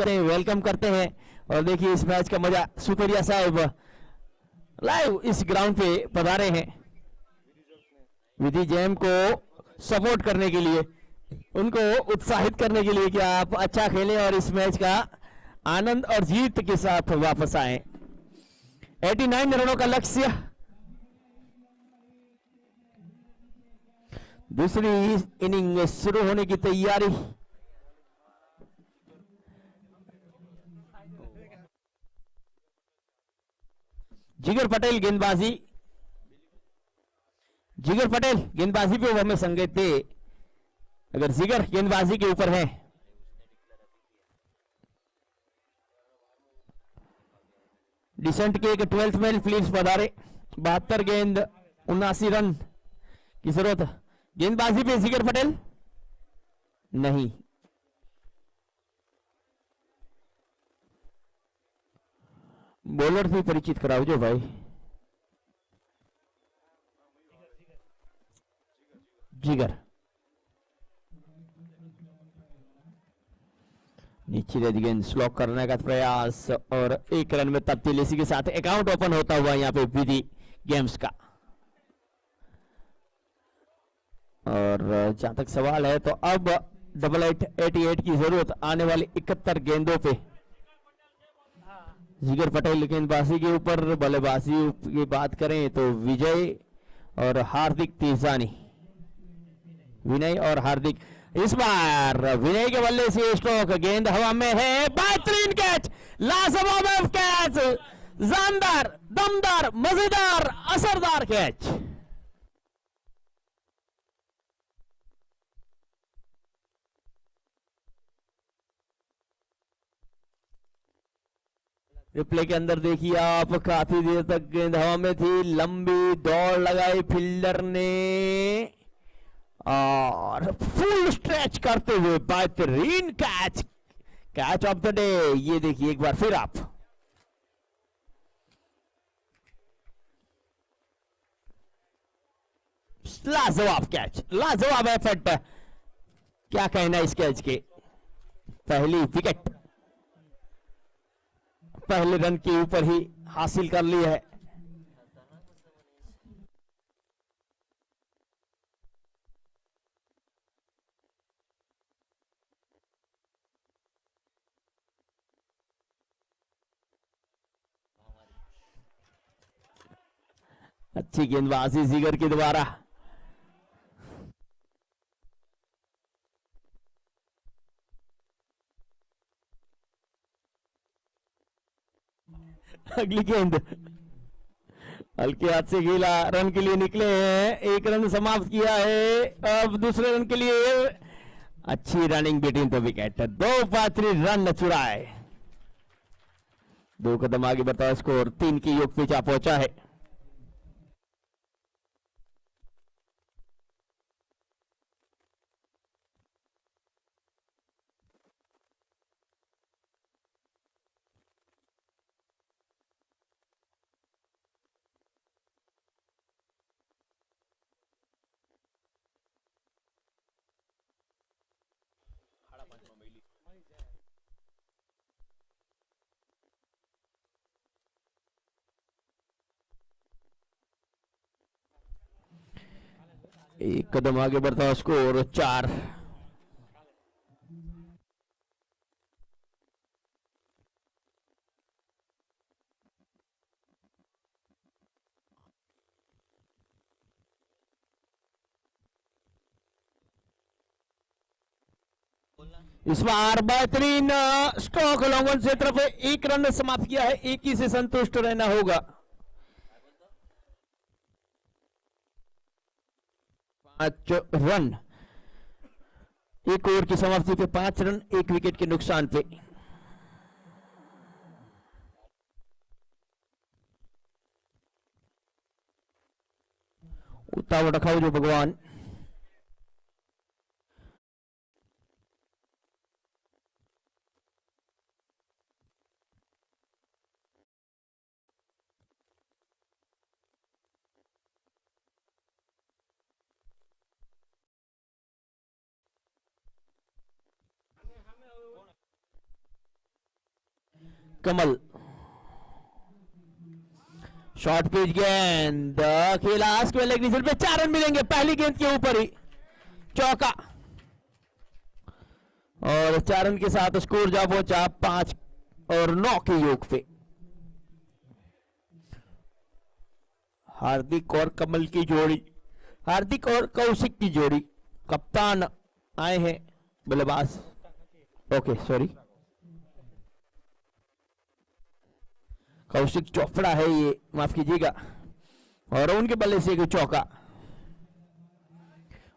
करें, वेलकम करते हैं। और देखिए इस मैच का मजा सुपरिया साहब लाइव इस ग्राउंड पे पधारे हैं विधि जैम को सपोर्ट करने के लिए, उनको उत्साहित करने के लिए कि आप अच्छा खेलें और इस मैच का आनंद और जीत के साथ वापस आए। 89 रनों का लक्ष्य। दूसरी इनिंग शुरू होने की तैयारी। जिगर पटेल गेंदबाजी, जिगर पटेल गेंदबाजी पे हमें संकेत थे, अगर जिगर गेंदबाजी के ऊपर है। डिसेंट के एक 12th मैन प्लीज पधारे। 72 गेंद 79 रन की जरूरत। गेंदबाजी पे जिगर पटेल नहीं। बॉलर से परिचित कराओ जो भाई। जिगर नीचे गेंद स्लॉक करने का प्रयास और 1 रन में तब्दीली। इसी के साथ अकाउंट ओपन होता हुआ यहाँ पे विधि गेम्स का। और जहां तक सवाल है तो अब 88 की जरूरत आने वाली 71 गेंदों पे। जिगर पटेल गेंदबाजी के ऊपर। बल्लेबाजी की बात करें तो विजय और हार्दिक तेजानी, विनय और हार्दिक। इस बार विनय के बल्ले से स्ट्रोक, गेंद हवा में है, बेहतरीन कैच, लाजवाब कैच, जानदार, दमदार, मजेदार, असरदार कैच। रिप्ले के अंदर देखिए आप, काफी देर तक गेंद हवा में थी, लंबी दौड़ लगाई फील्डर ने और फुल स्ट्रेच करते हुए बेहतरीन catch, catch of the day. ये देखिए एक बार फिर आप, लाजवाब कैच, लाजवाब एफर्ट। क्या कहना इस कैच के। पहली विकेट पहले रन के ऊपर ही हासिल कर ली है। अच्छी गेंदबाजी जिगर के द्वारा। अगली गेंद हल्के हाथ से खेला, रन के लिए निकले हैं, 1 रन समाप्त किया है। अब दूसरे रन के लिए अच्छी रनिंग बिटवीन द विकेट, 2 बेहतरीन रन चुराए। 2 कदम आगे बढ़ता स्कोर 3 की योग पे जा पहुंचा है। एक कदम आगे बढ़ता स्कोर 4। इस बार बेहतरीन स्ट्रोक लॉन्गन से तरफ 1 रन समाप्त किया है, 1 ही से संतुष्ट रहना होगा। 5 रन, 1 ओवर की समाप्ति पे 5 रन, 1 विकेट के नुकसान पे। उतावड़ रखाओ जो भगवान। कमल। शॉर्ट पिच गेंद खेला स्क्वायर लेग रिजल्ट पे 4 रन मिलेंगे पहली गेंद के ऊपर ही, चौका। और 4 रन के साथ स्कोर जा पहुंचा 5 और 9 के योग पे। हार्दिक और कमल की जोड़ी, हार्दिक और कौशिक की जोड़ी। कप्तान आए हैं बल्लेबाज, ओके सॉरी, कौशिक चोपड़ा है ये, माफ कीजिएगा। और उनके बल्ले से एक चौका।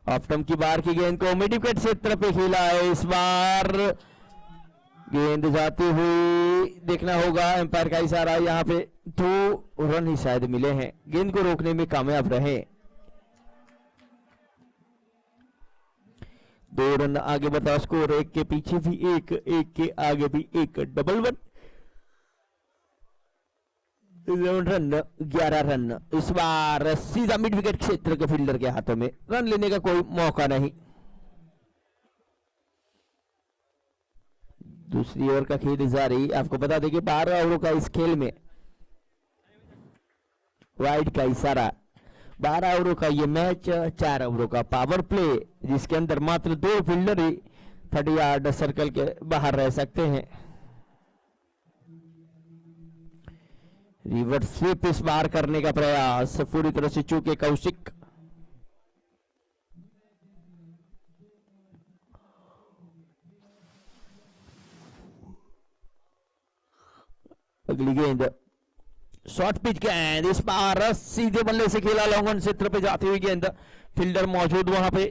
ऑफ स्टंप की बार की गेंद को मिड विकेट क्षेत्र पे खेला है। इस बार गेंद जाती हुई देखना होगा, एम्पायर का इशारा। यहाँ पे 2 रन ही शायद मिले हैं, गेंद को रोकने में कामयाब रहे। 2 रन आगे बढ़ता स्कोर, 1 के पीछे भी 1, 1 के आगे भी 1, डबल 1। 11 run 11 run. इस बार सीधा मिड विकेट क्षेत्र के फील्डर के हाथों में, रन लेने का कोई मौका नहीं। दूसरी ओवर का खेल जारी। आपको बता दें कि 12 ओवरों का इस खेल में, वाइड का इशारा, 12 ओवरों का ये मैच, 4 ओवरों का पावर प्ले, जिसके अंदर मात्र 2 फील्डर ही 30 यार्ड सर्कल के बाहर रह सकते हैं। रिवर्स स्वीप इस बार करने का प्रयास, पूरी तरह से चूके कौशिक। अगली गेंद शॉर्ट पिच गेंद, इस बार सीधे बल्ले से खेला, लॉन्ग ऑन क्षेत्र पे जाती हुई गेंद, फील्डर मौजूद वहां पे,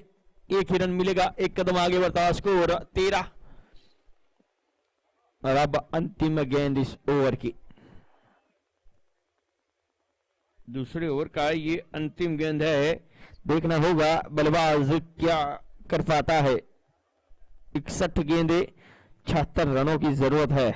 1 ही रन मिलेगा। 1 कदम आगे बढ़ता स्कोर 13। और अब अंतिम गेंद इस ओवर की, दूसरे ओवर का ये अंतिम गेंद है। देखना होगा बल्लेबाज क्या कर पाता है। 61 गेंदें, 76 रनों की जरूरत है।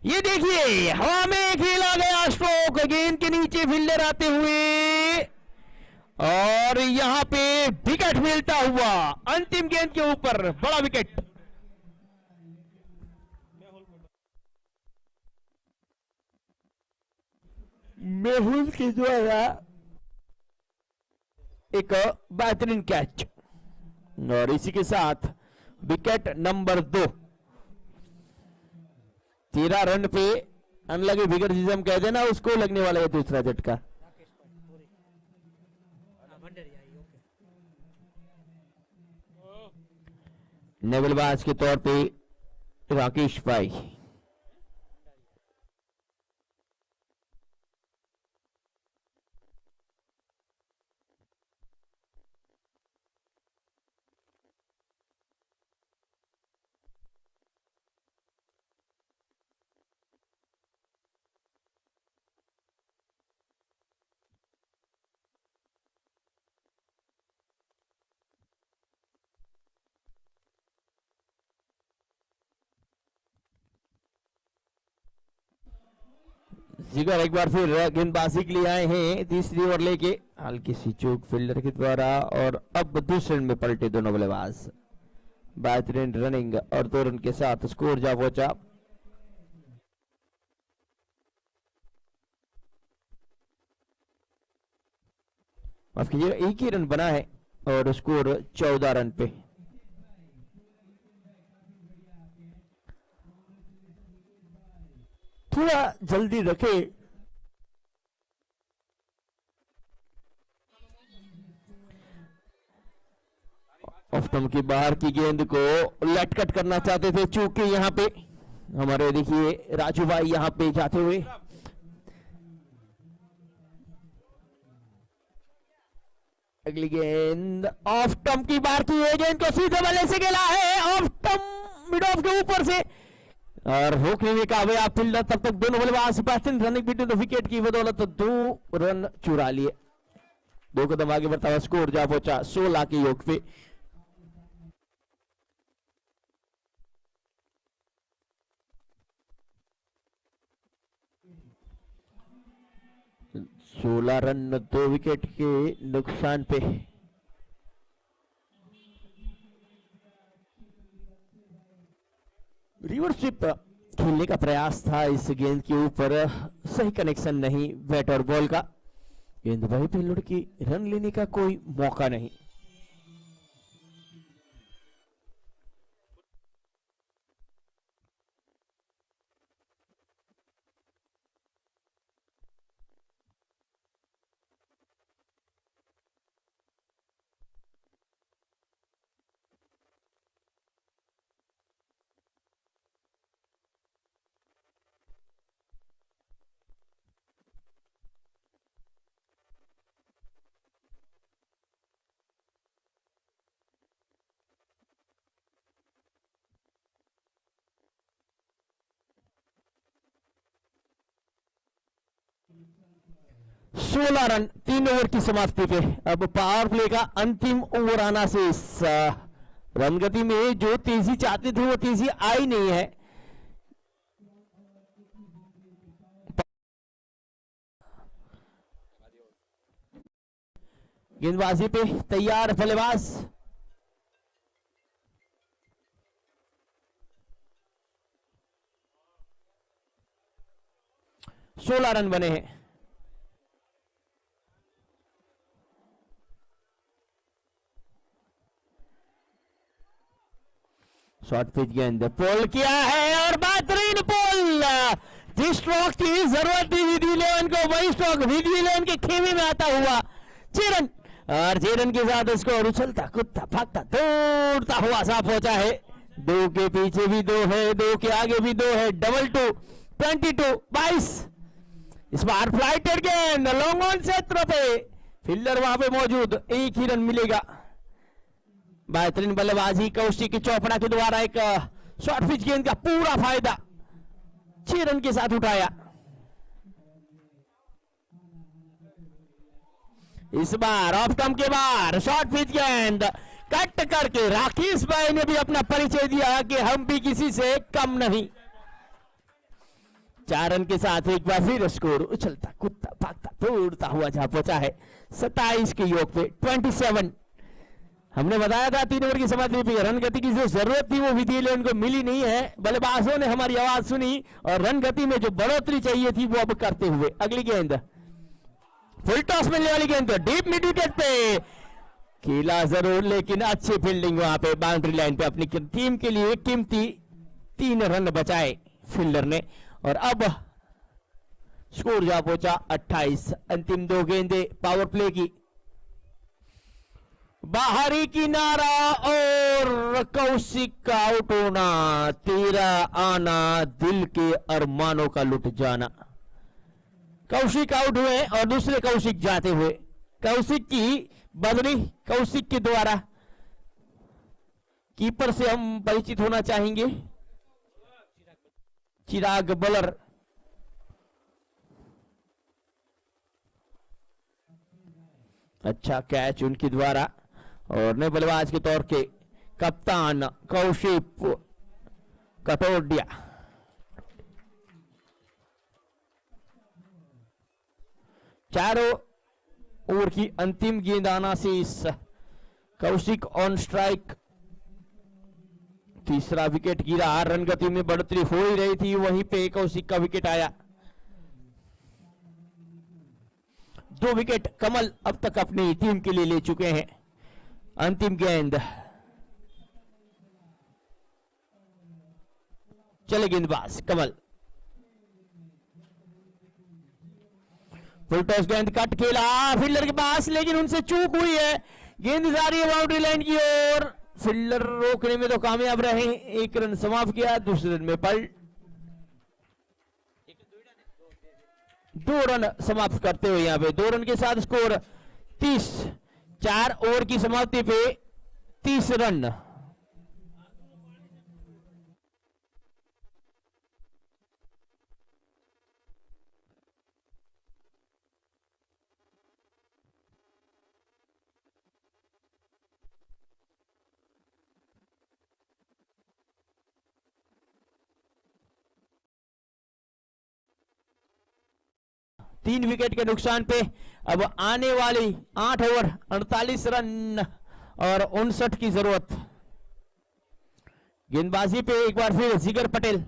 ये देखिए हवा में खेला गया स्ट्रोक, गेंद के नीचे फील्डर आते हुए, और यहां पे विकेट मिलता हुआ अंतिम गेंद के ऊपर, बड़ा विकेट। मेहुल के द्वारा एक बेहतरीन कैच, और इसी के साथ विकेट नंबर 2। 13 रन पे अनलगी फिगर जिसे हम कहते हैं ना, उसको लगने वाला है दूसरा झटका। नेवलबाज के तौर पे राकेश भाई। जिगर एक बार फिर गेंदबाजी के लिए आए हैं, तीसरी ओवर लेके। हल्की सी चूक फील्डर के द्वारा, और अब दूसरे रन में पलटे दोनों बल्लेबाज। बेहतरीन रनिंग और 2 रन के साथ स्कोर जा पहुंचा। माफ कीजिएगा, 1 ही रन बना है और स्कोर 14 रन पे। थोड़ा जल्दी रखे, ऑफ स्टंप की बाहर की गेंद को लटकट करना चाहते थे, चूंकि यहाँ पे हमारे देखिए राजू भाई यहाँ पे जाते हुए। अगली गेंद ऑफ स्टंप की बाहर की गेंद को सीधे बल्ले से खेला है, ऑफ स्टंप मिड ऑफ के ऊपर से, और रोकने में कामयाब फील्डर। तब तक दोनों बल्लेबाज बेहतरीन रनिंग बिटवीन द विकेट की बदौलत 2 रन चुरा लिए। 2 कदम आगे बढ़ता हुआ स्कोर जा पहुंचा 16 के योग पे। सोलह रन 2 विकेट के नुकसान पे। रिवर्स स्विप खेलने का प्रयास था इस गेंद के ऊपर, सही कनेक्शन नहीं बैट और बॉल का। गेंद वहीं पे लुढ़की, रन लेने का कोई मौका नहीं। सोलह रन 3 ओवर की समाप्ति पे। अब पावर प्ले का अंतिम ओवर आना से इस रन गति में जो तेजी चाहते थे वो तेजी आई नहीं है। गेंदबाजी पे तैयार बल्लेबाज। सोलह रन बने हैं। शॉर्ट पिच गेंद पोल किया है और बेहतरीन पोल। जिस स्ट्रोक की जरूरत थी विधि इलेवन को वही स्ट्रोक विधि इलेवन के खेमे में आता हुआ 6 रन, और 6 रन के साथ उसको उछलता कूदता भागता दौड़ता हुआ सा पहुंचा है। 2 के पीछे भी 2 है, 2 के आगे भी 2 है, डबल 2 22। इस बार फ्लाइटेड गेंद लॉन्ग ऑन क्षेत्र पे, फील्डर वहां पे मौजूद, एक ही रन मिलेगा। बेहतरीन बल्लेबाजी कौशिक चोपड़ा के द्वारा एक शॉर्ट पिच गेंद का पूरा फायदा 6 रन के साथ उठाया। इस बार ऑफ स्टंप के बाहर शॉर्ट पिच गेंद कट करके राकेश भाई ने भी अपना परिचय दिया कि हम भी किसी से कम नहीं। 4 रन के साथ एक बार फिर स्कोर उछलता कूदता भागता दौड़ता हुआ जहां पहुंचा है 27 के योग पे 27। हमने बताया था 3 ओवर की समाप्ति पे रन गति की जो जरूरत थी वो विधि इलेवन को मिली नहीं है। बल्लेबाजों ने हमारी आवाज सुनी और रन गति में जो बढ़ोतरी चाहिए थी वो अब करते हुए। अगली गेंद फुल टॉस मिलने वाली गेंद डीप मिड विकेट पे खेला जरूर, लेकिन अच्छी फील्डिंग वहां पे बाउंड्री लाइन पे अपनी टीम के लिए कीमती 3 रन बचाए फील्डर ने। और अब स्कोर जा पहुंचा 28। अंतिम 2 गेंदे पावर प्ले की। बाहरी किनारा और कौशिक का आउट होना, तेरा आना दिल के अरमानों का लुट जाना। कौशिक आउट हुए और दूसरे कौशिक जाते हुए। कौशिक की बदली कौशिक के द्वारा। कीपर से हम परिचित होना चाहेंगे। चिराग बॉलर। अच्छा कैच उनके द्वारा, और नए बल्लेबाज के तौर के कप्तान कौशिक कटोडिया। चारों ओवर की अंतिम गेंद आना से इस कौशिक ऑन स्ट्राइक। तीसरा विकेट गिरा, रन गति में बढ़ोतरी हो ही रही थी, वहीं पे कौशिक का विकेट आया। 2 विकेट कमल अब तक अपनी टीम के लिए ले चुके हैं। अंतिम गेंद चले गेंदबाज कमल। फुल टॉस गेंद कट खेला फील्डर के पास, लेकिन उनसे चूक हुई है। गेंद जा रही है बाउंड्री लाइन की ओर। फील्डर रोकने में तो कामयाब रहे, 1 रन समाप्त किया। दूसरे रन में पल 2 रन समाप्त करते हुए यहां पे 2 रन के साथ स्कोर 30। 4 ओवर की समाप्ति पे 30 रन। तीन विकेट के नुकसान पे अब आने वाली 8 ओवर 48 रन और 59 की जरूरत। गेंदबाजी पे एक बार फिर जिगर पटेल।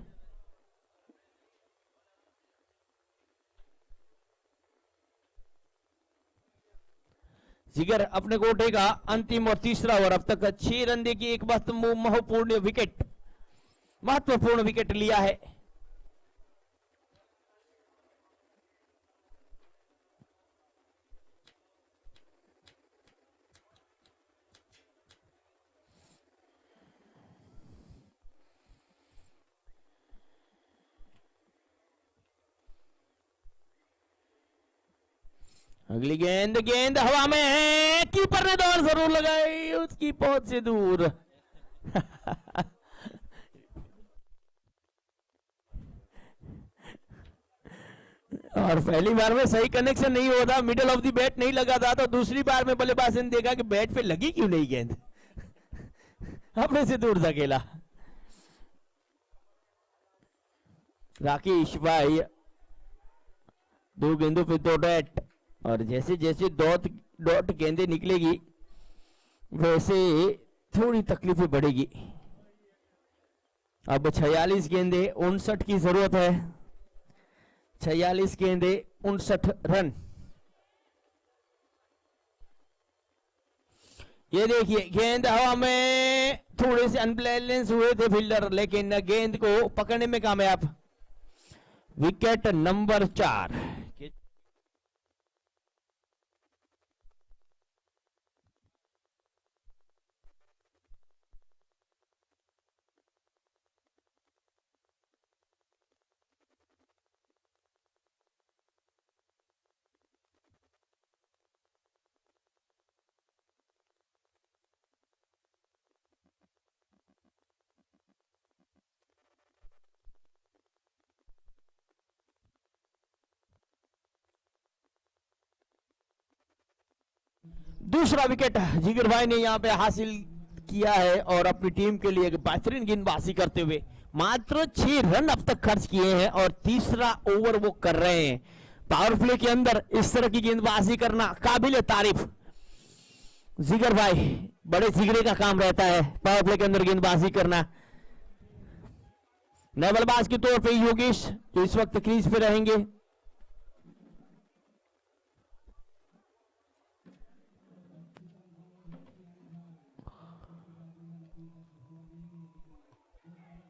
जिगर अपने कोटे का अंतिम और तीसरा ओवर, अब तक 6 रन देके एक महत्वपूर्ण विकेट लिया है। अगली गेंद हवा में है, कीपर ने दौड़ जरूर लगाई, उसकी पहुंच से दूर। और पहली बार में सही कनेक्शन नहीं होता, मिडल ऑफ द बैट नहीं लगा था, तो दूसरी बार में बल्लेबाज ने देखा कि बैट पे लगी क्यों नहीं गेंद, अपने से दूर धकेला। राकेश भाई 2 गेंदों पे 2 डॉट, और जैसे जैसे डॉट गेंदें निकलेगी वैसे थोड़ी तकलीफें बढ़ेगी। अब 46 गेंदे 59 की जरूरत है, 46 गेंदे 59 रन। ये देखिए गेंद हवा में, थोड़े से अनबैलेंस हुए थे फील्डर, लेकिन गेंद को पकड़ने में कामयाब। Wicket number 4। दूसरा विकेट जिगर भाई ने यहां पे हासिल किया है, और अपनी टीम के लिए बेहतरीन गेंदबाजी करते हुए मात्र 6 रन अब तक खर्च किए हैं, और तीसरा ओवर वो कर रहे हैं। पावर प्ले के अंदर इस तरह की गेंदबाजी करना काबिल तारीफ। जिगर भाई, बड़े जिगरे का काम रहता है पावर प्ले के अंदर गेंदबाजी करना। नए बल्लेबाज के तौर पे योगेश जो इस वक्त क्रीज पे रहेंगे।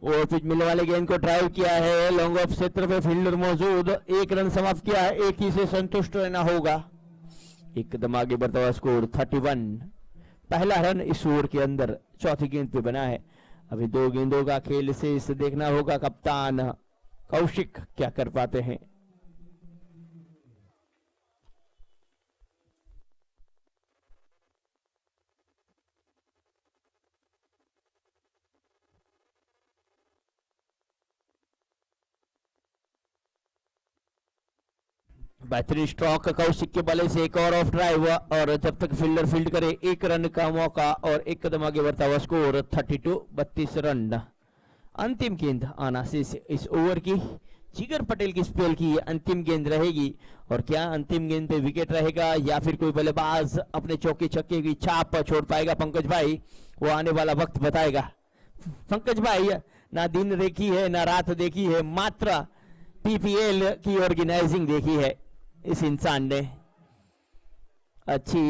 और पिच मिलने वाले गेंद को ड्राइव किया है, लॉन्ग ऑफ क्षेत्र पे फील्डर मौजूद, 1 रन समाप्त किया है, एक ही से संतुष्ट रहना होगा। एकदम आगे बढ़ता हुआ स्कोर 31। पहला रन इस ओवर के अंदर चौथी गेंद पे बना है। अभी 2 गेंदों का खेल से इसे देखना होगा कप्तान कौशिक क्या कर पाते हैं। बेहतरीन स्ट्रोक कौशिक के बल्ले से एक और ऑफ ड्राइव, और जब तक फील्डर फील्ड करे 1 रन का मौका, और एक कदम आगे बढ़ता हुआ स्कोर 32 रन। अंतिम गेंद आना से इस ओवर की जिगर पटेल की स्पेल की अंतिम गेंद रहेगी, और क्या अंतिम गेंद पे विकेट रहेगा या फिर कोई बल्लेबाज अपने चौके छक्के की छाप छोड़ पाएगा पंकज भाई, वो आने वाला वक्त बताएगा। पंकज भाई ना दिन देखी है ना रात देखी है, मात्र पीपीएल की ऑर्गेनाइजिंग देखी है इस इंसान ने। अच्छी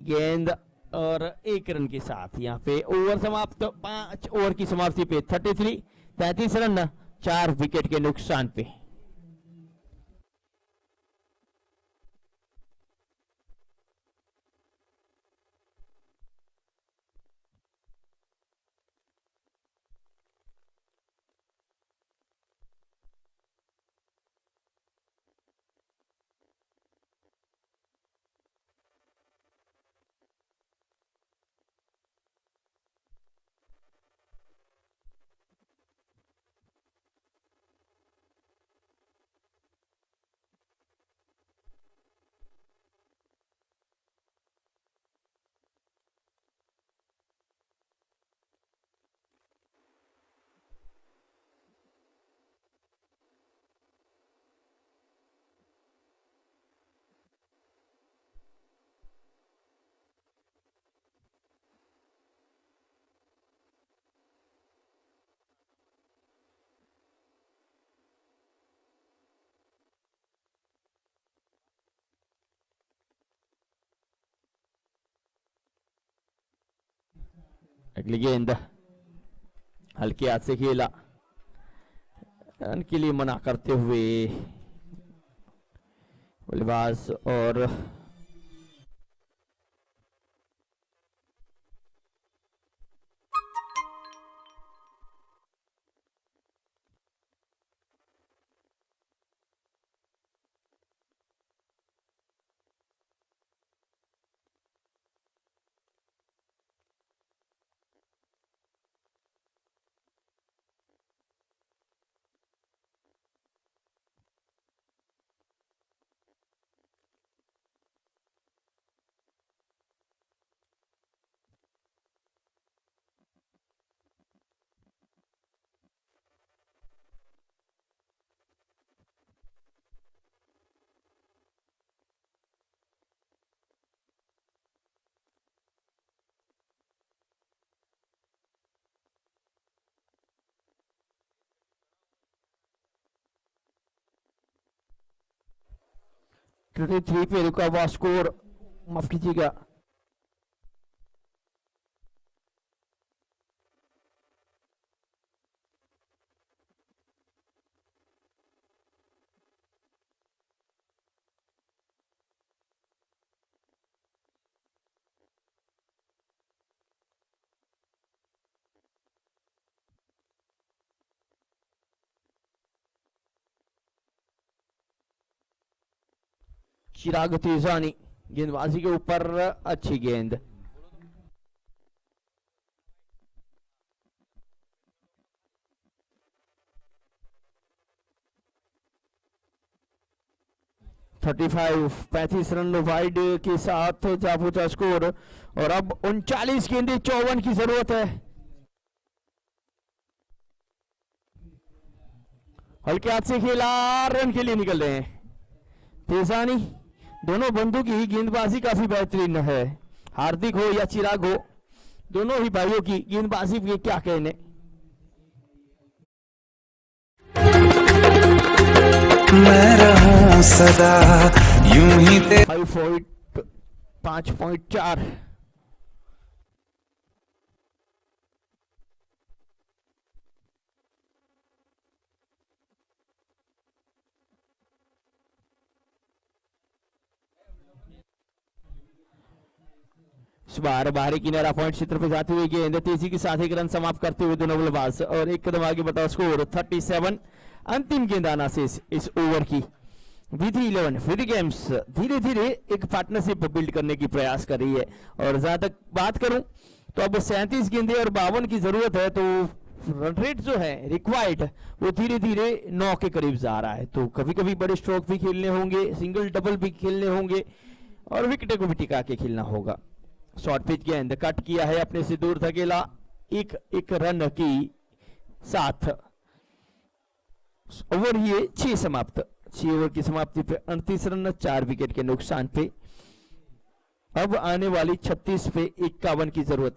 गेंद और 1 रन के साथ यहां पे ओवर समाप्त। 5 ओवर की समाप्ति पे 33 रन 4 विकेट के नुकसान पे। अगली गेंद हल्के हाथ से खेला, रन के लिए मना करते हुए बल्लेबाज और थ्री पे रुका हुआ स्कोर, माफ कीजिएगा, चिराग तेजानी गेंदबाजी के ऊपर, अच्छी गेंद, थर्टी 35 रन वाइड के साथ जा पहुंचा स्कोर। और अब 39 गेंदें 54 की जरूरत है। हल्के हाथ से खेला, रन के लिए निकल रहे हैं तेजानी। दोनों बंदों की गेंदबाजी काफी बेहतरीन है, हार्दिक हो या चिराग हो, दोनों ही भाइयों की गेंदबाजी के क्या कहने। मैं रहूं सदा यूं ही 5.4। इस बार बाहरी किनारा पॉइंट क्षेत्र पे जाते हुए गेंद तेजी के साथ एक रन समाप्त करते हुए दोनों बल्लेबाज, और एक कदम आगे बढ़ा स्कोर 37। अंतिम गेंद आना से इस ओवर की। विधि 11 विधि गेम्स धीरे धीरे एक पार्टनरशिप बिल्ड करने की प्रयास कर रही है, और जहां तक बात करूं तो अब 37 गेंदें और 52 की जरूरत है, तो रन रेट जो है रिक्वायर्ड वो धीरे धीरे 9 के करीब जा रहा है। तो कभी कभी बड़े स्ट्रोक भी खेलने होंगे, सिंगल डबल भी खेलने होंगे, और विकेट को भी टिका के खेलना होगा। शॉर्ट पिच गेंद कट किया है, अपने से दूर धकेला, एक रन की साथ ओवर ये 6 समाप्त। 6 ओवर की समाप्ति पे 38 रन 4 विकेट के नुकसान पे अब आने वाली 36 पे 51 की जरूरत।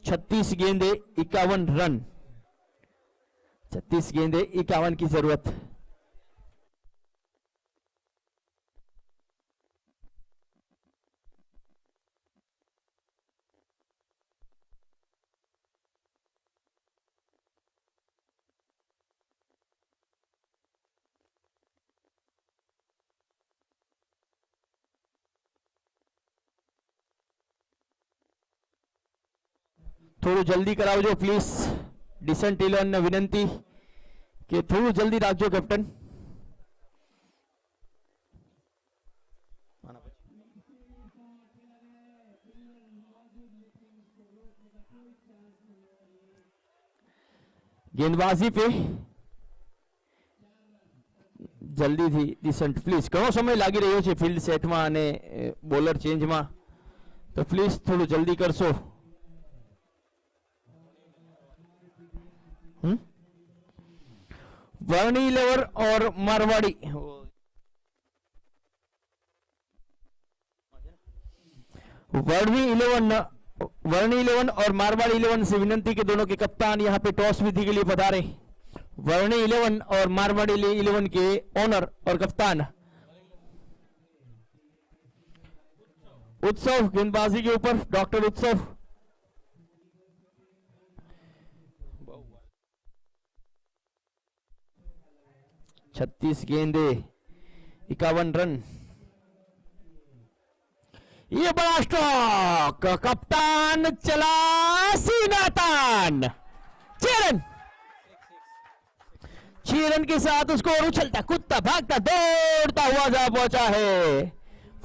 छत्तीस गेंदे 51 रन, 36 गेंदे 51 की जरूरत। थोड़ा जल्दी कराओ जो प्लीज, डिसेंट इलेवन विनंती कि थोड़ा जल्दी राखजो कैप्टन। गेंदबाजी पे जल्दी थी डिसेंट, प्लीज घणो समय लागी रह्यो छे फील्ड सेट में અને બોલર ચેન્જ માં, तो प्लीज थोड़ું जल्दी करशो। वर्णी 11 और मारवाड़ी, वर्णी 11 और मारवाड़ी 11 से विनंती के दोनों के कप्तान यहाँ पे टॉस विधि के लिए पधारे। वर्णी 11 और मारवाड़ी 11 के ओनर और कप्तान उत्सव गेंदबाजी के ऊपर डॉक्टर उत्सव। छत्तीस गेंदे 51 रन। ये बड़ा स्ट्रोक, कप्तान चला सीना तान। 6 रन, 6 रन के साथ स्कोर उछलता कूदता भागता दौड़ता हुआ जा पहुंचा है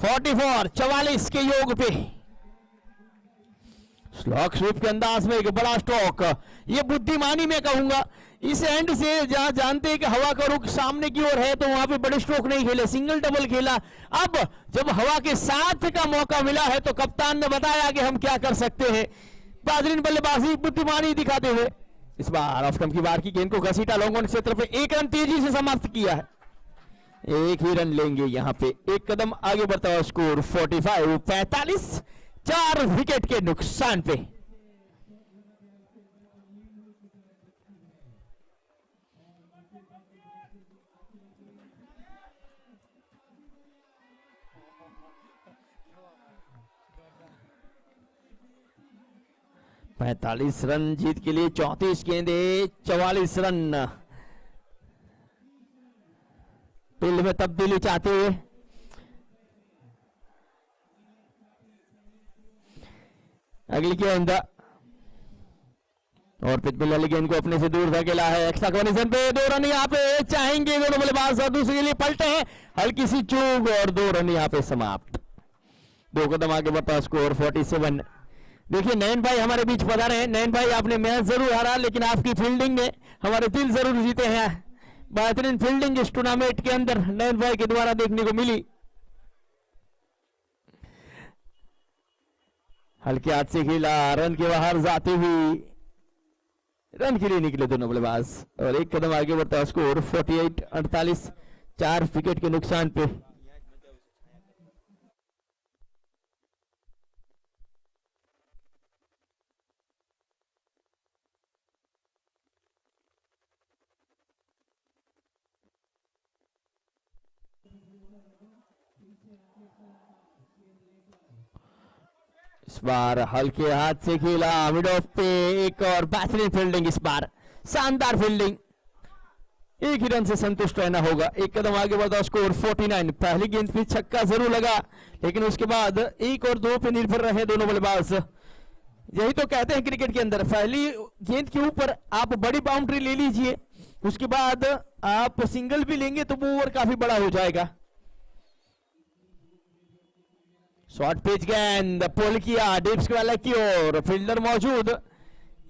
44 के योग पे। स्लॉक स्वीप के अंदाज में एक बड़ा स्ट्रोक, ये बुद्धिमानी में कहूंगा। इस एंड से जहां जानते हैं कि हवा का रुख सामने की ओर है तो वहां पे बड़े स्ट्रोक नहीं खेले, सिंगल डबल खेला। अब जब हवा के साथ का मौका मिला है तो कप्तान ने बताया कि हम क्या कर सकते हैं। बेहतरीन बल्लेबाजी, बुद्धिमानी दिखाते हुए इस बार ऑफ स्टंप की बार की गेंद को घसीटा, लॉन्ग ऑन क्षेत्र पे 1 रन तेजी से समाप्त किया है। 1 ही रन लेंगे यहां पे, एक कदम आगे बढ़ता हुआ स्कोर 45, 4 विकेट के नुकसान पे। पैंतालीस रन जीत के लिए 34 गेंदे 44 रन। फील्ड में तब्दीली चाहते हुए अगली गेंद और पिचबॉल वाली गेंद को अपने से दूर धकेला है। एक्स्ट्रा कंडीशन पे 2 रन यहाँ पे चाहेंगे दोनों बल्लेबाज, दूसरे के लिए पलटे हैं, हल्की सी चूक और 2 रन यहाँ पे समाप्त। 2 कदम आगे बढ़ता स्कोर 47। देखिए नयन भाई हमारे बीच पधारे हैं। नयन भाई आपने मैच जरूर हारा लेकिन आपकी फील्डिंग ने हमारे दिल जरूर जीते हैं। बेहतरीन फील्डिंग इस टूर्नामेंट के अंदर नयन भाई के द्वारा देखने को मिली। हल्के हाथ से खेला, रन के बाहर जाते हुए रन के लिए निकले दोनों बल्लेबाज और 1 कदम आगे बढ़ता स्कोर 48, 4 विकेट के नुकसान पे। इस बार हल्के हाथ से खेला, मिड ऑफ पे एक और बेहतरीन फील्डिंग, इस बार शानदार फील्डिंग। 1 ही रन से संतुष्ट रहना होगा। 1 कदम आगे बढ़ा स्कोर 49। पहली गेंद पे छक्का जरूर लगा लेकिन उसके बाद 1 और 2 पे निर्भर रहे दोनों बल्लेबाज। यही तो कहते हैं क्रिकेट के अंदर, पहली गेंद के ऊपर आप बड़ी बाउंड्री ले लीजिए, उसके बाद आप सिंगल भी लेंगे तो वो ओवर काफी बड़ा हो जाएगा। शॉर्ट पिच गेंद पुल किया डिप्स वाला की ओर, फील्डर मौजूद,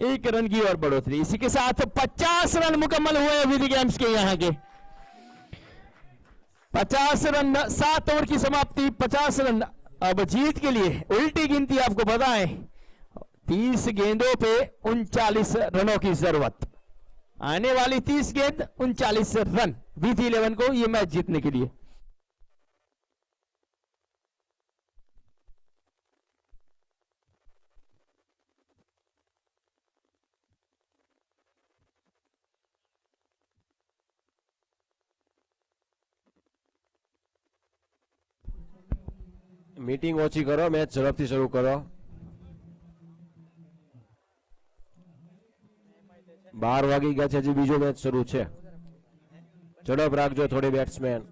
1 रन की और बढ़ोतरी। इसी के साथ 50 रन मुकम्मल हुए विधि गेम्स के यहाँ के। 50 रन, 7 ओवर की समाप्ति, 50 रन। अब जीत के लिए उल्टी गिनती आपको बताएं, 30 गेंदों पे 39 रनों की जरूरत। आने वाली 30 गेंद 39 रन विधि 11 को ये मैच जीतने के लिए। मीटिंग ओછી કરો, मैच ઝડપથી શરૂ કરો। 12 વાગી ગયા છે, હજી બીજો મેચ શરૂ છે। ઝડપ રાખજો થોડી બેટ્સમેન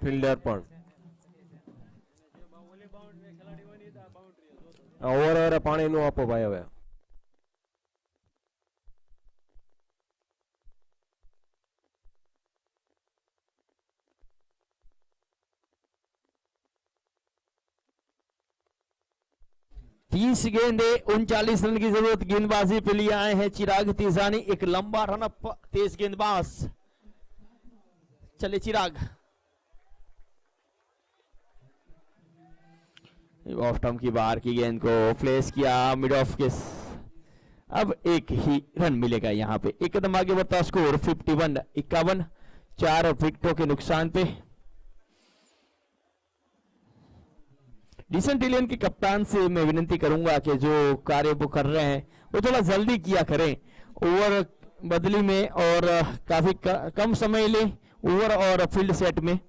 ફિલ્ડર પણ। ઓવર પાણી નું આપો ભાઈ હવે। तीस गेंदे 39 रन की जरूरत। गेंदबाजी पे लिए आए हैं चिराग तिजानी, एक लंबा रन अप तेज गेंदबाज। चले चिराग, ऑफ स्टंप की बाहर की गेंद को प्लेस किया मिड ऑफ के। अब 1 ही रन मिलेगा यहाँ पे। 1 कदम आगे बढ़ता स्कोर 51, 51, 4 विकेटों के नुकसान पे। डिसेंट एलियन के कप्तान से मैं विनती करूंगा कि जो कार्य वो कर रहे हैं वो थोड़ा जल्दी किया करें। ओवर बदली में और काफी कम समय ले ओवर और फील्ड सेट में।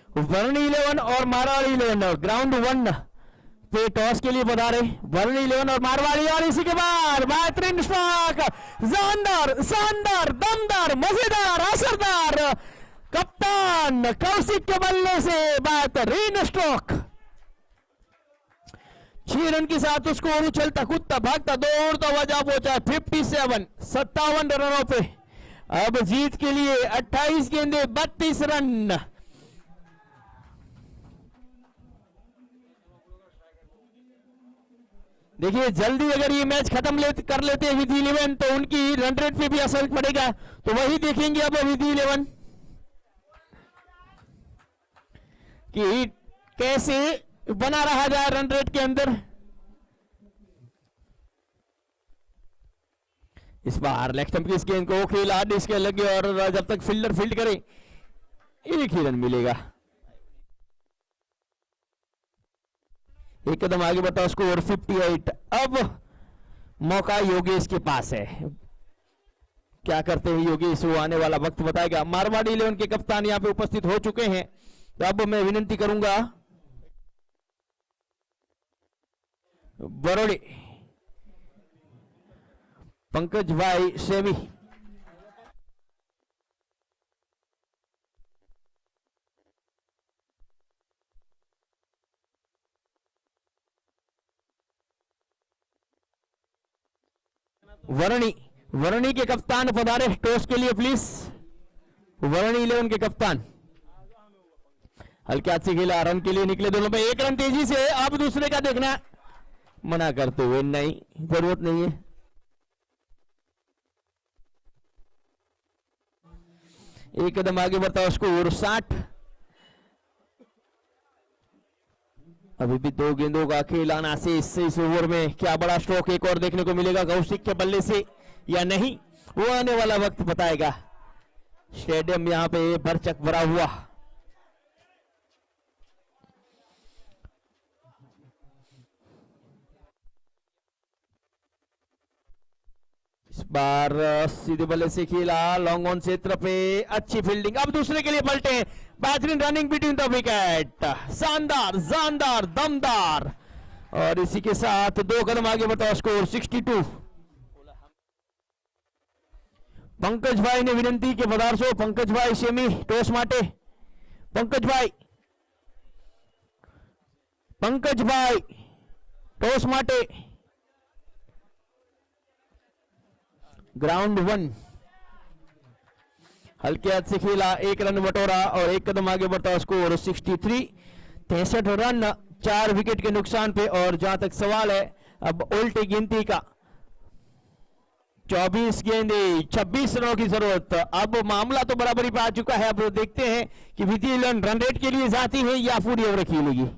वरुणी 11 और मारवाड़ी 11 ग्राउंड 1 पे टॉस के लिए पधारे। वरुणी 11 और मारवाड़ी, और इसी के बाद बेहतरीन स्ट्रोक, शानदार शानदार दमदार मजेदार असरदार कप्तान कौशिक के बल्ले से बेहतरीन स्ट्रोक। 6 रन के साथ उसको और उछलता कूदता भागता दौड़ता वजह पहुंचा 57 रनों पे। अब जीत के लिए 28 गेंदे 32 रन। देखिए जल्दी अगर ये मैच खत्म कर लेते हैं विधि 11 तो उनकी रन रेट पे भी असर पड़ेगा, तो वही देखेंगे अब विधि 11 कि कैसे बना रहा जाए रन रेट के अंदर। इस बार लेग स्टंप की इस गेंद को खेला इसके लगे और जब तक फील्डर फील्ड करे एक ही रन मिलेगा। एक कदम आगे बताओ स्कोर 58। अब मौका योगेश के पास है, क्या करते हैं योगेश वो आने वाला वक्त बताएगा। मारवाड़ी 11 के कप्तान यहां पे उपस्थित हो चुके हैं, तो अब मैं विनती करूंगा बरोड़ी पंकज भाई सेमी वरणी के कप्तान पधारे टॉस के लिए प्लीज। वरणी 11 के कप्तान हल्के हाथ से खेला, रन के लिए निकले दोनों पे। 1 रन तेजी से, अब दूसरे का देखना मना करते हुए नहीं, जरूरत नहीं है। एक कदम आगे बढ़ता स्कोर 60। अभी भी 2 गेंदों का खेलाना से इस ओवर में क्या बड़ा स्ट्रोक एक और देखने को मिलेगा कौशिक के बल्ले से या नहीं, वो आने वाला वक्त बताएगा। स्टेडियम यहां पे भरचक भरा हुआ। इस बार सीधे बल्ले से खेला, लॉन्ग ऑन क्षेत्र पे अच्छी फील्डिंग। अब दूसरे के लिए पलटे, बेहतरीन रनिंग बिटवीन द विकेट, शानदार शानदार दमदार। और इसी के साथ 2 कदम आगे बढ़ता स्कोर 62। पंकज भाई ने विनंती के पदार्शो, पंकज भाई सेमी टॉस माटे। पंकज भाई टॉस माटे। ग्राउंड 1 हल्के हाथ से खेला, 1 रन बटोरा और 1 कदम आगे बढ़ता स्कोर 63। 63 रन 4 विकेट के नुकसान पे। और जहां तक सवाल है अब उल्टी गिनती का, 24 गेंदे 26 रनों की जरूरत। अब मामला तो बराबरी पे आ चुका है। अब देखते हैं कि विधि 11 रन रेट के लिए जाती है या पूरी ओवर खेलेगी।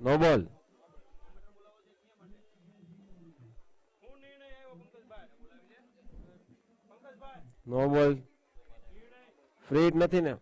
No ball. No ball, free hit નથી ને।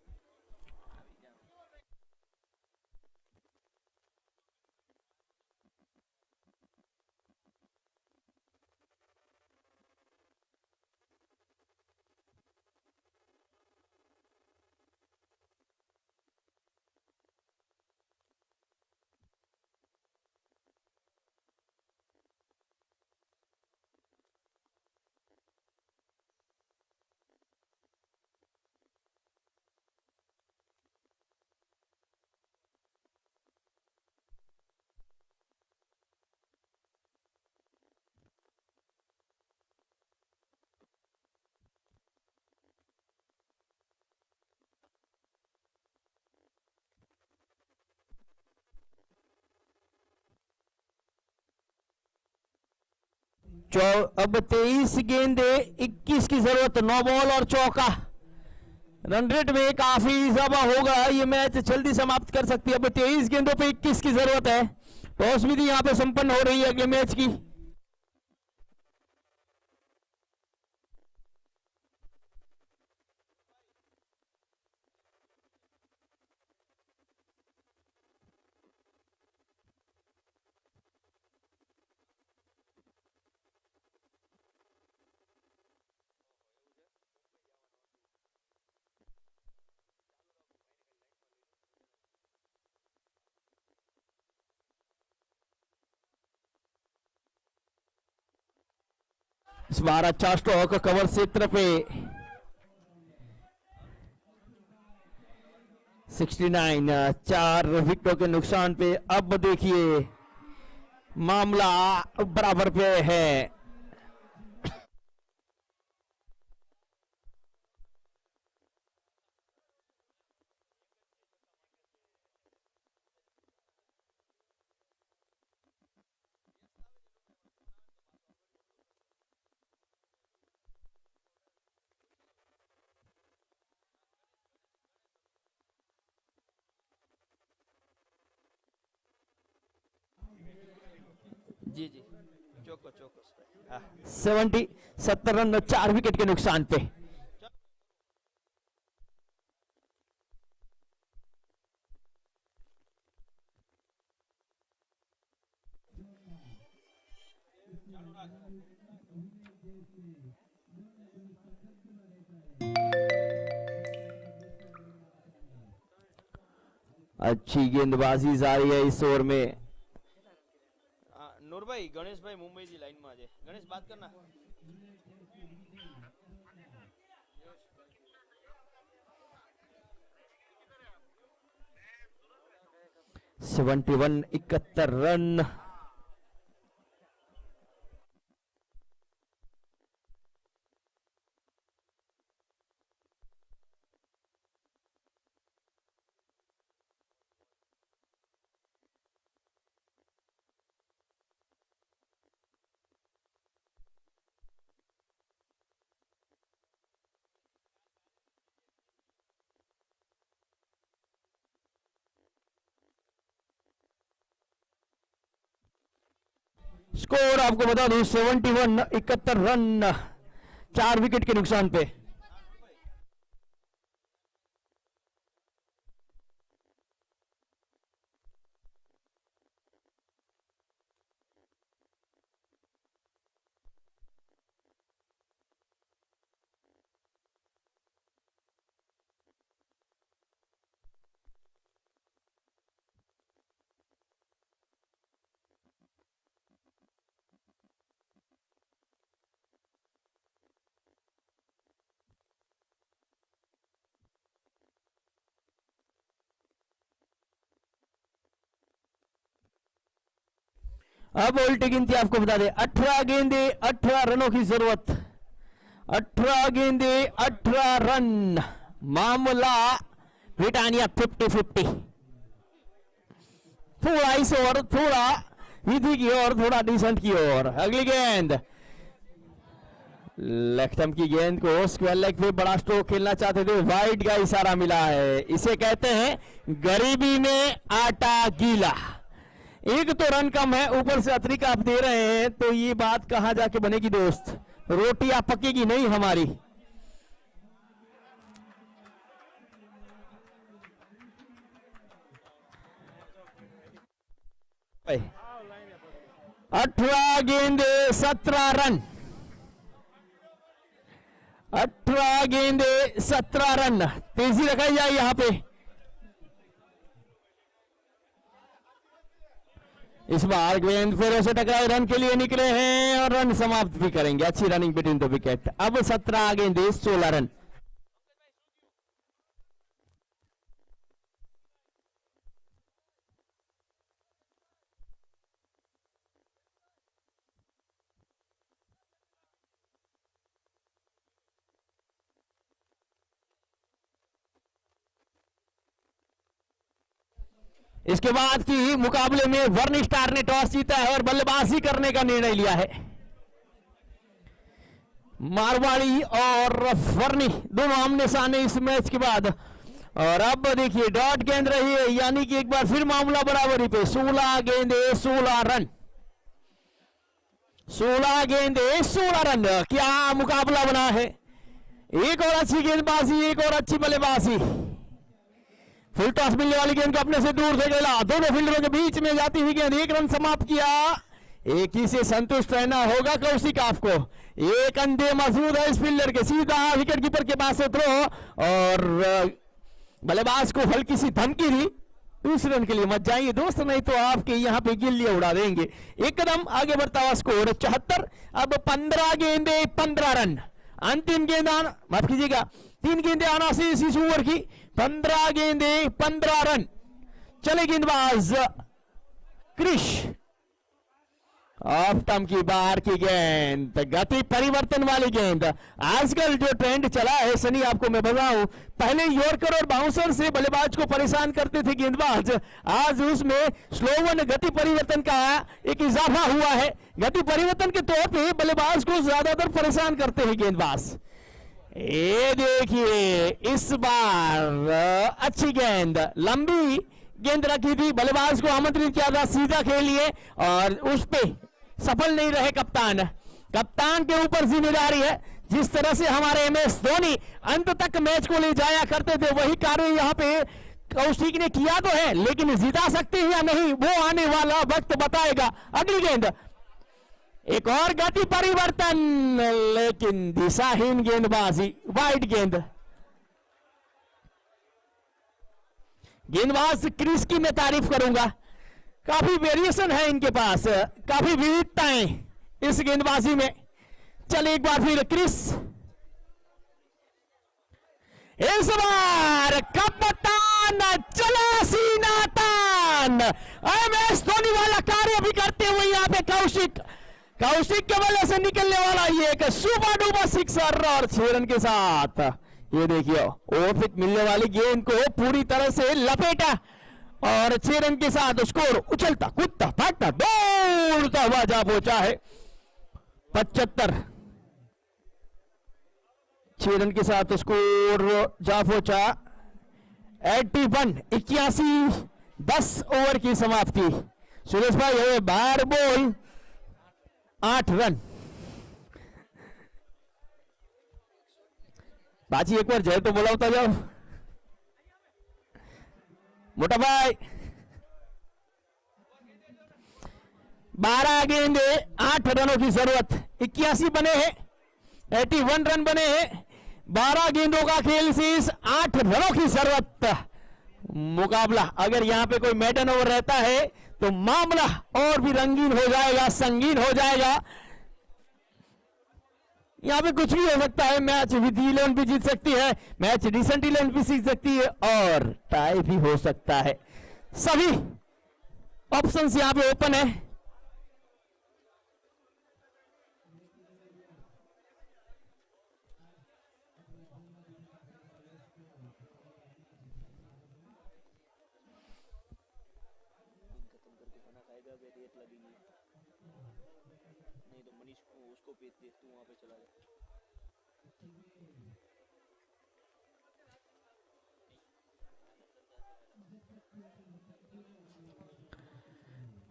अब 23 गेंदे 21 की जरूरत, 9 बॉल और चौका। रन रेट में काफी इजाफा होगा, ये मैच जल्दी समाप्त कर सकती है। अब 23 गेंदों पे 21 की जरूरत है। टॉस विधि यहां पे संपन्न हो रही है अगले मैच की। इस बार अच्छा स्ट्रोक कवर क्षेत्र पे 69, 4 विकेटों के नुकसान पे। अब देखिए मामला बराबर पे है। जी जी, चौको चौको 70 रन 4 विकेट के नुकसान पे। अच्छी गेंदबाजी जारी है इस ओवर में। नूर भाई, गणेश भाई मुंबई की लाइन में आ जाए। गणेश बात करना। 71, 71 रन। स्कोर आपको बता दूं 71, 71 रन 4 विकेट के नुकसान पे। अब उल्टी गिनती आपको बता दें, 18 गेंदे 18 रनों की जरूरत। 18 गेंदे 18 रन। मामला ब्रिटानिया 50-50। थोड़ा इस ओवर, थोड़ा विधि की ओर, थोड़ा डिसेंट की ओर। अगली गेंद लेफ्टम की गेंद को स्क्वायर लेग पे बड़ा स्ट्रोक खेलना चाहते थे, वाइड का इशारा मिला है। इसे कहते हैं गरीबी में आटा गीला। एक तो रन कम है, ऊपर से अतिरिक्त आप दे रहे हैं, तो ये बात कहां जाके बनेगी दोस्त? रोटियां पकेगी नहीं हमारी। भाई 18 गेंदे 17 रन। 18 गेंदे 17 रन। तेजी रखाई जाए यहां पे। इस बार गेंद फिर से टकराए, रन के लिए निकले हैं और रन समाप्त भी करेंगे। अच्छी रनिंग बिटवीन द विकेट। अब 17 गेंदे 16 रन। इसके बाद की मुकाबले में वर्ण स्टार ने टॉस जीता है और बल्लेबाजी करने का निर्णय लिया है। मारवाड़ी और वर्णी दोनों आमने सामने इस मैच के बाद। और अब देखिए डॉट गेंद रही है, यानी कि एक बार फिर मामला बराबरी पे। 16 गेंदे 16 रन, 16 गेंदे 16 रन। क्या मुकाबला बना है। एक और अच्छी गेंदबाजी, एक और अच्छी बल्लेबाजी। फुल टॉस मिलने वाली गेंद को अपने से दूर से खेला, दोनों फील्डरों के बीच में जाती हुई गेंद, 1 रन समाप्त किया। एक ही से संतुष्ट रहना होगा कौशिक आपको। एक अंधे मजबूत है इस फील्डर के, सीधा विकेट कीपर के पास से थ्रो और बल्लेबाज को हल्की सी धमकी दी, 2 रन के लिए मत जाइए दोस्त, नहीं तो आपके यहाँ पे गिल्लियां उड़ा देंगे। एक कदम आगे बढ़ता हुआ स्कोर 74। अब 15 गेंदे 15 रन। अंतिम गेंद आना, माफ कीजिएगा, 3 गेंदे आना से इस ओवर की। 15 गेंदे 15 रन। चले गेंदबाज क्रिश, ऑफ स्टंप की बाहर की गेंद, गति परिवर्तन वाली गेंद। आजकल जो ट्रेंड चला है सनी, आपको मैं बताऊं, पहले यॉर्कर और बाउंसर से बल्लेबाज को परेशान करते थे गेंदबाज, आज उसमें स्लोवन गति परिवर्तन का एक इजाफा हुआ है। गति परिवर्तन के तौर पे बल्लेबाज को ज्यादातर परेशान करते हैं गेंदबाज। ये देखिए इस बार अच्छी गेंद, लंबी गेंद रखी थी, बल्लेबाज को आमंत्रित किया था, सीधा खेलिए और उस पे सफल नहीं रहे कप्तान। कप्तान के ऊपर जिम्मेदारी है। जिस तरह से हमारे MS धोनी अंत तक मैच को ले जाया करते थे, वही कार्य यहाँ पे कौशिक ने किया तो है, लेकिन जिता सकते हैं या नहीं वो आने वाला वक्त बताएगा। अगली गेंद, एक और गति परिवर्तन, लेकिन दिशाहीन गेंदबाजी, वाइड गेंद। गेंदबाज क्रिस की मैं तारीफ करूंगा, काफी वेरिएशन है इनके पास, काफी विविधताएं इस गेंदबाजी में। चलिए एक बार फिर क्रिस, इस बार कप्तान चला सीना तान। MS धोनी वाला कार्य भी करते हुए यहाँ पे कौशिक के वजह से निकलने वाला ये एक सुपर डुपर सिक्सर और 6 रन के साथ। ये देखिए ओवरपिच मिलने वाली गेंद को पूरी तरह से लपेटा और 6 रन के साथ स्कोर उछलता कूदता भागता दौड़ता हुआ जा पहुंचा है 75। 6 रन के साथ स्कोर जा पहुंचा 81। 81 10 ओवर की समाप्ति। सुरेश भाई बाहर बॉल 8 रन। बाजी एक बार जय तो बोला होता जाओ मोटा भाई। 12 गेंदे 8 रनों की जरूरत, 81 बने हैं, 81 रन बने हैं। 12 गेंदों का खेल से 8 रनों की जरूरत। मुकाबला अगर यहां पे कोई मेडन ओवर रहता है तो मामला और भी रंगीन हो जाएगा, संगीन हो जाएगा। यहां पे कुछ भी हो सकता है। मैच विद 11 भी जीत सकती है, मैच डिसेंट 11 भी सीख सकती है और टाई भी हो सकता है। सभी ऑप्शंस यहां पे ओपन है। नहीं तो मनीष को उसको भेज दे, तू वहां पे चला जा।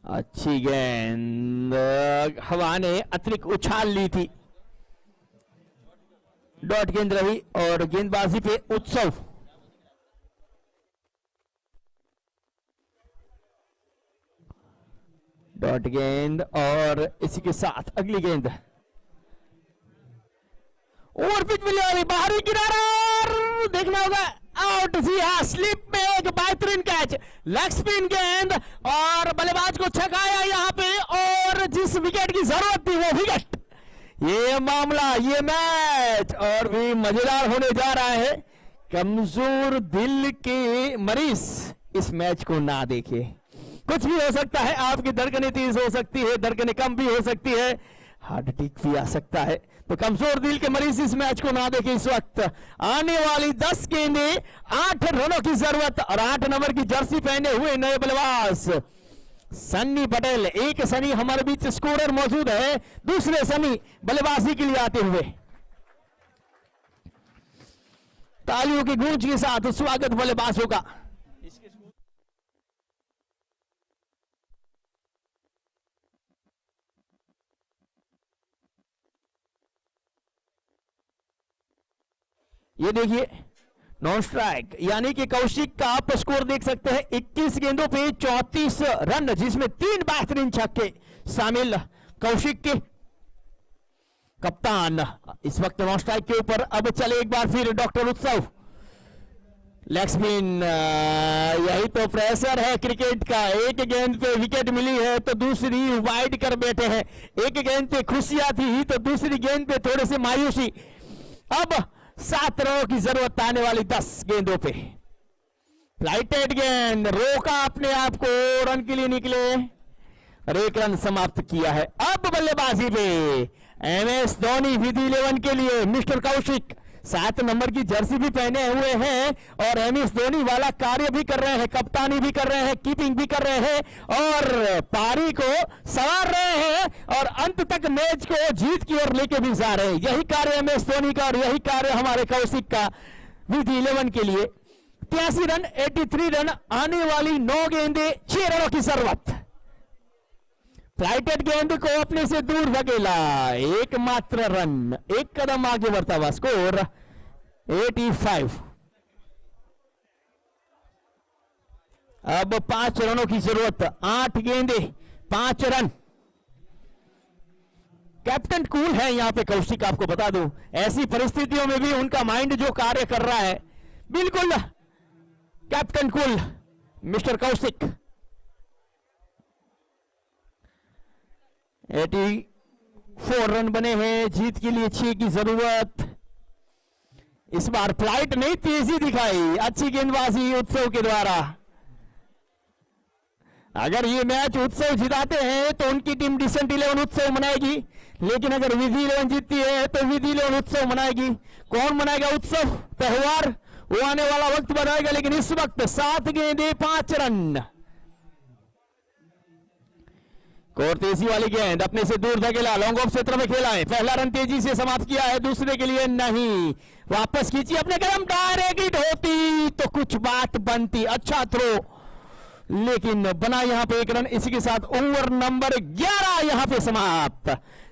अच्छी गेंद, हवा ने अतिरिक्त उछाल ली थी, डॉट गेंद रही और गेंदबाजी पे उत्सव। डॉट गेंद और इसी के साथ अगली गेंद ओवर पिच मिले वाली बाहरी किनारा, देखना होगा आउट। जी हाँ, स्लिप में एक बेहतरीन कैच, लेग स्पिन गेंद और बल्लेबाज को छकाया यहां पे और जिस विकेट की जरूरत थी वो विकेट। ये मामला, ये मैच और भी मजेदार होने जा रहा है। कमजोर दिल के मरीज इस मैच को ना देखे, कुछ भी हो सकता है। आपकी धड़कनें तेज हो सकती है, धड़कनें कम भी हो सकती है, हार्ट अटैक भी आ सकता है। तो कमजोर दिल के मरीज इस मैच को ना देखें। इस वक्त आने वाली 10 गेंदे 8 रनों की जरूरत और 8 नंबर की जर्सी पहने हुए नए बल्लेबाज सन्नी पटेल। एक सनी हमारे बीच स्कोरर मौजूद है, दूसरे सनी बल्लेबाजी के लिए आते हुए। तालियों की गूंज के साथ स्वागत बल्लेबाजों का। इसके स्कोर ये देखिए नॉन स्ट्राइक, यानी कि कौशिक का आप स्कोर देख सकते हैं 21 गेंदों पे 34 रन, जिसमें 3 बेहतरीन छक्के शामिल कौशिक के। कप्तान इस वक्त नॉन स्ट्राइक के ऊपर। अब चले एक बार फिर डॉक्टर उत्सव, लेग स्पिन। यही तो प्रेशर है क्रिकेट का। एक गेंद पे विकेट मिली है तो दूसरी वाइड कर बैठे हैं, एक गेंद पे खुशियां थी तो दूसरी गेंद पे थोड़ी सी मायूसी। अब 7 रनों की जरूरत आने वाली 10 गेंदों पे। फ्लाइटेड गेंद, रोका अपने आप को, रन के लिए निकले और 1 रन समाप्त किया है। अब बल्लेबाजी पे MS धोनी विधि 11 के लिए मिस्टर कौशिक 7 नंबर की जर्सी भी पहने हुए हैं और MS धोनी वाला कार्य भी कर रहे हैं, कप्तानी भी कर रहे हैं, कीपिंग भी कर रहे हैं और पारी को संवार रहे हैं और अंत तक मैच को जीत की ओर लेके भी जा रहे हैं। यही कार्य MS धोनी का और यही कार्य हमारे कौशिक का विधि 11 के लिए। 83 रन, 83 रन, आने वाली 9 गेंदे 6 रनों की जरूरत। फ्लाइटेड गेंद को अपने से दूर धकेला, एकमात्र रन, 1 कदम आगे बढ़ता हुआ, स्कोर 85। अब 5 रनों की जरूरत, 8 गेंदे 5 रन। कैप्टन कूल है यहां पे कौशिक, आपको बता दूं ऐसी परिस्थितियों में भी उनका माइंड जो कार्य कर रहा है, बिल्कुल captain cool mister Kaushik. 84 run बने हैं, जीत के लिए 6 की जरूरत। इस बार फ्लाइट नहीं, तेजी दिखाई, अच्छी गेंदबाजी उत्सव के द्वारा। अगर ये मैच उत्सव जिताते हैं तो उनकी टीम डिसेंट 11 उत्सव मनाएगी, लेकिन अगर विधि 11 जीतती है तो विधि 11 उत्सव मनाएगी। कौन मनाएगा उत्सव त्योहार, वो आने वाला वक्त बताएगा। लेकिन इस वक्त 7 गेंदे 5 रन। और तेजी वाली गेंद अपने से दूर धकेला, लॉन्ग ऑफ क्षेत्र में खेला है, पहला रन तेजी से समाप्त किया है, दूसरे के लिए नहीं, वापस खींची अपने कदम, डायरेक्ट हिट होती तो कुछ बात बनती। अच्छा थ्रो, लेकिन बना यहां पे 1 रन। इसी के साथ ओवर नंबर 11 यहां पे समाप्त।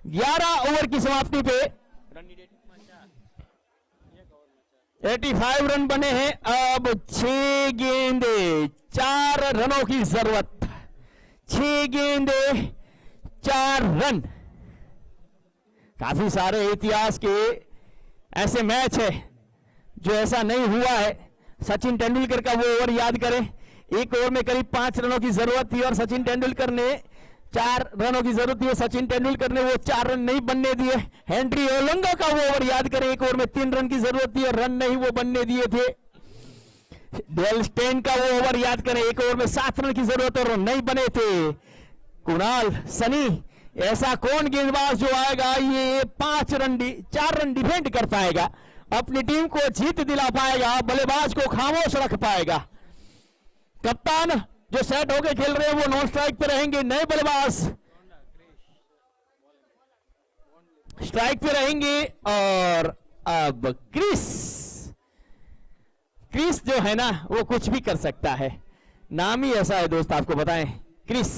11 ओवर की समाप्ति पे 85 रन बने हैं। अब 6 गेंदे 4 रनों की जरूरत, 6 गेंदे 4 रन। काफी सारे इतिहास के ऐसे मैच है जो ऐसा नहीं हुआ है। सचिन तेंदुलकर का वो ओवर याद करें, 1 ओवर में करीब 5 रनों की जरूरत थी और सचिन तेंदुलकर ने 4 रनों की जरूरत थी, सचिन तेंदुलकर ने वो 4 रन नहीं बनने दिए। हेनरी ओलंगा का वो ओवर याद करें, 1 ओवर में 3 रन की जरूरत थी और रन नहीं वो बनने दिए थे। डेल स्टेन का वो ओवर याद करें, 1 ओवर में 7 रन की जरूरत और नहीं बने थे। कुणाल सनी, ऐसा कौन गेंदबाज जो आएगा ये 4 रन डिफेंड कर पाएगा, अपनी टीम को जीत दिला पाएगा, बल्लेबाज को खामोश रख पाएगा। कप्तान जो सेट होके खेल रहे हैं वो नॉन स्ट्राइक पे रहेंगे, नए बल्लेबाज स्ट्राइक पे रहेंगे। और अब क्रिस जो है ना वो कुछ भी कर सकता है, नाम ही ऐसा है दोस्त, आपको बताएं क्रिस।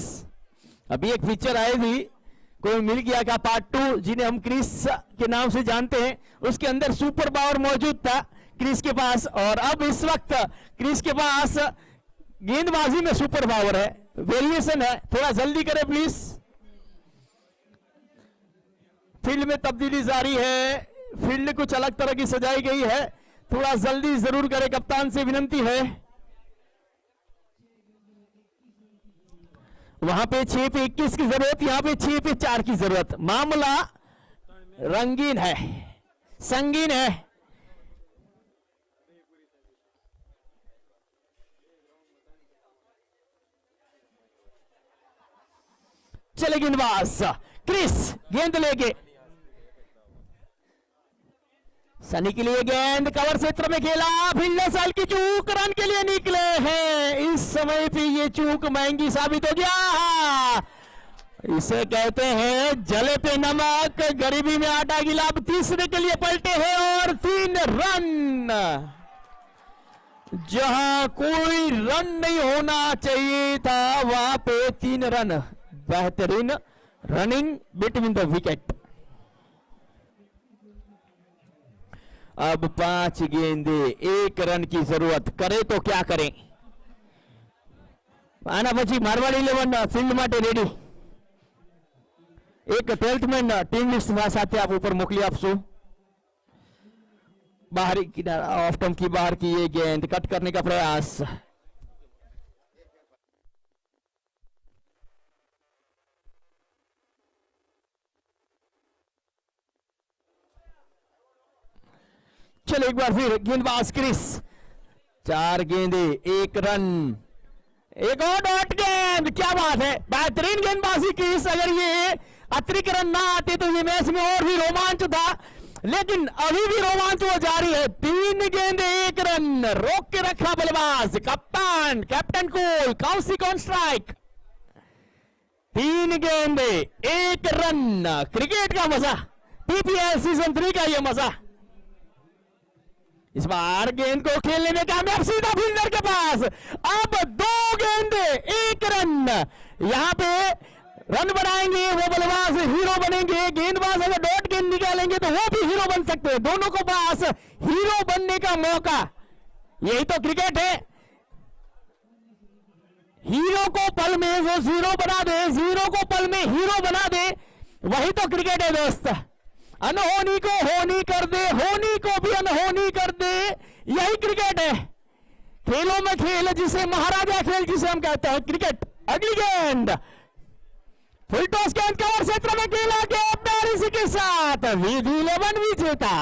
अभी एक पिक्चर आई थी, कोई मिल गया का पार्ट 2, जिन्हें हम क्रिस के नाम से जानते हैं, उसके अंदर सुपर पावर मौजूद था क्रिस के पास। और अब इस वक्त क्रिस के पास गेंदबाजी में सुपर पावर है, वेरिएशन है। थोड़ा जल्दी करें प्लीज, फील्ड में तब्दीली जारी है, फील्ड कुछ अलग तरह की सजाई गई है, थोड़ा जल्दी जरूर करें, कप्तान से विनंती है। वहां पे 6 पे 21 की जरूरत, यहां पे 6 पे 4 की जरूरत। मामला रंगीन है, संगीन है। चले गेंदबाज क्रिस, गेंद लेके सनी के लिए गेंद कवर क्षेत्र में खेला, फील्डर साल की चूक, रन के लिए निकले हैं। इस समय पे ये चूक महंगी साबित हो गया। इसे कहते हैं जले पे नमक, गरीबी में आटा गिला। अब तीसरे के लिए पलटे हैं और 3 रन। जहां कोई रन नहीं होना चाहिए था वहां पे 3 रन। बेहतरीन रनिंग बिटवीन द विकेट। अब 5 गेंदे, 1 रन की जरूरत, करे तो क्या करें। आना પછી મારવાડી 11 ફિલ્ડ માટે રેડી। એક 12th મેન ટીમ લિસ્ટ સાથે આપ ઉપર મોકલી આપશો। बाहरी किनारा ऑफ स्टंप की बाहर की ये गेंद, कट करने का प्रयास। चलो एक बार फिर गेंदबाज क्रिस। 4 गेंदे, 1 रन, एक और डॉट गेंद। क्या बात है, बेहतरीन गेंदबाजी क्रिस। अगर ये अतिरिक्त रन ना आते तो ये मैच में और भी रोमांच था, लेकिन अभी भी रोमांच वो जारी है। 3 गेंदे, 1 रन, रोक के रखा बल्लेबाज कप्तान, कैप्टन कूल, काउंसिक ऑन स्ट्राइक। 3 गेंदे, 1 रन, क्रिकेट का मजा, पीपीएल सीजन 3 का ये मजा। इस बार गेंद को खेलने में कामयाब, सीधा फील्डर के पास। अब 2 गेंदे, 1 रन। यहां पे रन बनाएंगे वो बल्लेबाज हीरो बनेंगे, गेंदबाज अगर डॉट गेंद निकालेंगे तो वो भी हीरो बन सकते हैं। दोनों को पास हीरो बनने का मौका, यही तो क्रिकेट है। हीरो को पल में वो जीरो बना दे, जीरो को पल में हीरो बना दे, वही तो क्रिकेट है दोस्त। अनहोनी को होनी कर दे, होनी को भी अनहोनी कर दे, यही क्रिकेट है। खेलों में खेल जिसे महाराजा खेल जिसे हम कहते हैं क्रिकेट। अगली गेंद, फुल टॉस गेंद कवर क्षेत्र में खेला गया, इसी के साथ विधि 11 विजेता।